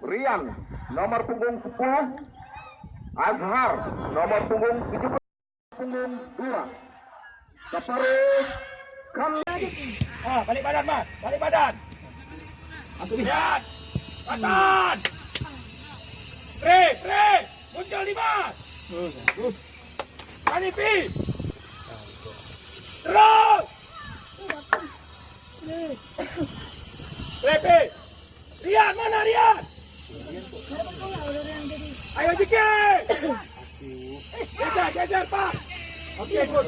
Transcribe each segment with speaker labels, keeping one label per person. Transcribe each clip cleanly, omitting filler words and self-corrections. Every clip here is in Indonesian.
Speaker 1: Rian nomor punggung 10, Azhar nomor punggung 17, punggung 2. Separuh kan.
Speaker 2: Balik badan mas, balik badan. Lihat, badan. Break, muncul 5. Kali pi. Terus. Pi. Rian, mana Rian? Ayo Jiki. Kejar Pak. Oke, good.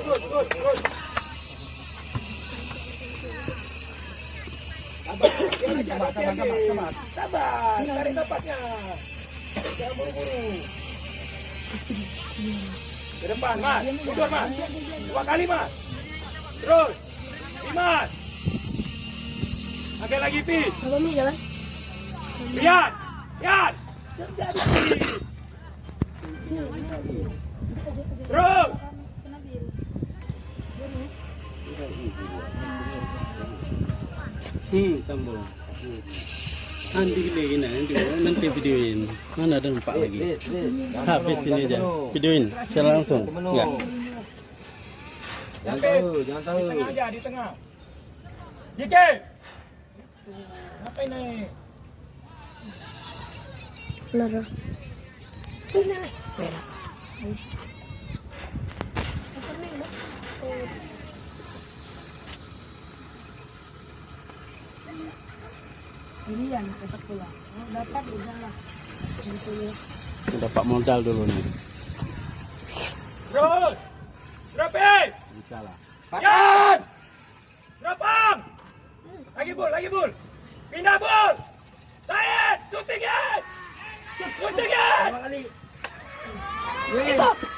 Speaker 2: Sabar, cari tempatnya. Jangan buru-buru. Ke depan, Mas. Mundur, Mas. 2 kali, Mas. Terus. Dimas. Agak lagi, Pi.
Speaker 3: Apa nih jalan?
Speaker 2: Lihat. Terus.
Speaker 4: Sambung. Nanti nanti videoin. Mana ada nampak lagi? Habis ini aja. Videoin secara langsung. Enggak.
Speaker 2: Jangan tahu. Di tengah aja, di tengah. Jiki. Ngapain naik?
Speaker 3: Merah. Ini yang tetap pulang. Dapat udah lah.
Speaker 4: Dapat modal dulu nih.
Speaker 2: Terus. Rapi.
Speaker 4: Insyaallah.
Speaker 2: Yan. Rapang. Lagi bul. Pindah bul. Said, shooting it.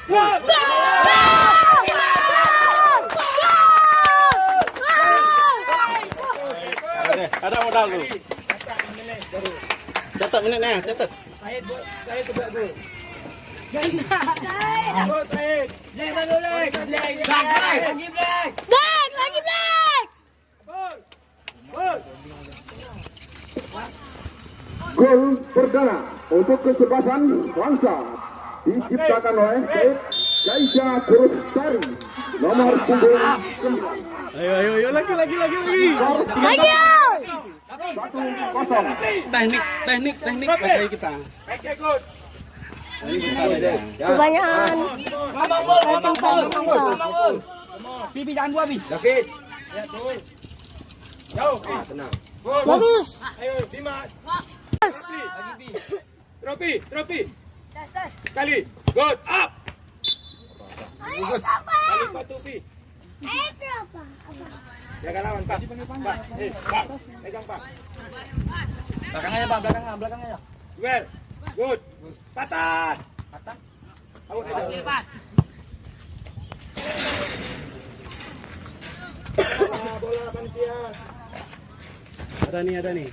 Speaker 2: Gol.
Speaker 4: Ada modal dulu. Catat menitnya, catat.
Speaker 2: Said juga gol.
Speaker 3: Saya.
Speaker 2: Gol Said.
Speaker 3: Black.
Speaker 2: Gol.
Speaker 1: Gol perdana untuk kesebelasan bangsa diciptakan oleh Kaisha Kurustari nomor punggung 9.
Speaker 4: Ayo lagi.
Speaker 3: Lagi.
Speaker 1: 1-0.
Speaker 4: Teknik pakai kita.
Speaker 2: Oke, good.
Speaker 3: Kebanyakan.
Speaker 5: Bibi jangan buah, Bi.
Speaker 1: David.
Speaker 2: Ya, tuh. Jauh.
Speaker 1: Tenang.
Speaker 2: Gol.
Speaker 3: Bagus.
Speaker 2: Ayo, Dimas. Lagi, Bi. Trofi. Sekali. Good. Up. Kali sepatu, Bi. Jaga lawan, Pak. Pak. Pegang, Pak.
Speaker 5: Belakangnya, Pak. Belakangnya.
Speaker 2: Duel. Good. Patah. Out.
Speaker 5: Pas.
Speaker 2: Bola manusia.
Speaker 4: Ada nih.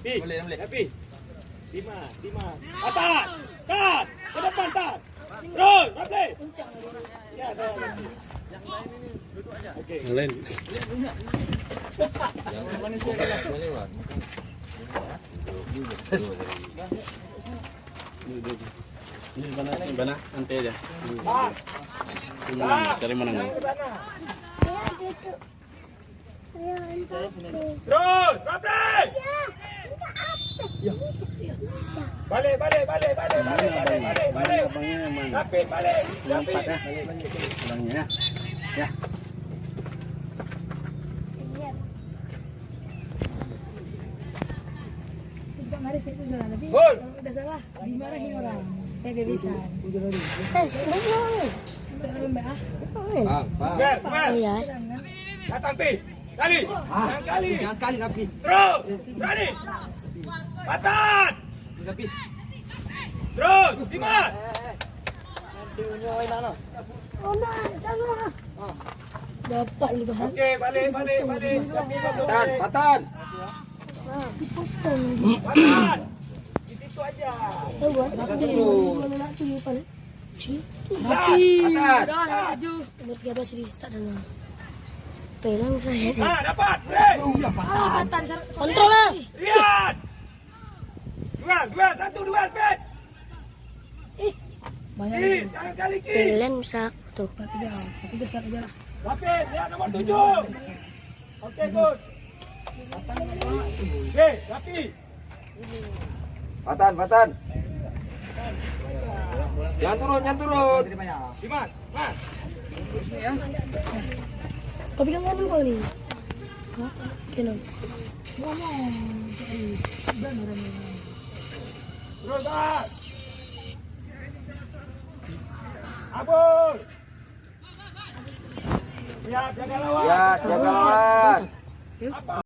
Speaker 2: Boleh. Happy. Dimas. Atas. Tat. Ke depan, Tat. Terus, Rapli. Ya, saya. Oke.
Speaker 4: Yang lain. Ini di mana? Nanti aja. Cari mana?
Speaker 2: Yang ke sana. Terus, Rapli. Balik. Rapli, balik.
Speaker 4: Abangnya. Ya.
Speaker 2: Gol.
Speaker 3: Kalau udah salah, dimarahin orang. Kayak bisa. Iya.
Speaker 2: Datang, Pi. Kali.
Speaker 5: Jangan sekali, Rapi.
Speaker 2: Terus. Berani. Patah.
Speaker 5: Rapi.
Speaker 2: Terus. Dimas.
Speaker 3: Dapat nih bahan.
Speaker 2: Oke, balik.
Speaker 1: Patan.
Speaker 2: Patan. Di situ aja.
Speaker 3: Tahu kan?
Speaker 1: Satu dulu.
Speaker 3: Mana nak tu paling.
Speaker 2: Mati.
Speaker 3: Dah, 7. nomor 13 di start dulu. Pelang saya.
Speaker 2: Ah, dapat. Break.
Speaker 3: Kontrol lah.
Speaker 2: Lihat. Dua, satu, dua, break.
Speaker 3: Banyak.
Speaker 2: Jangan kali ki.
Speaker 3: Pelan bisa tuh. Tapi dekat aja.
Speaker 2: Lapis, lihat nomor 7. Okey, good. Okey, Rapi.
Speaker 5: Patan. Jangan turun.
Speaker 2: Dimas, Mas.
Speaker 3: Kau pegang kanan kau ni. Kanan.
Speaker 2: Terus, Mas. Abul. Siap, jaga lawan.
Speaker 5: Ya, jaga lawan.
Speaker 2: Apa?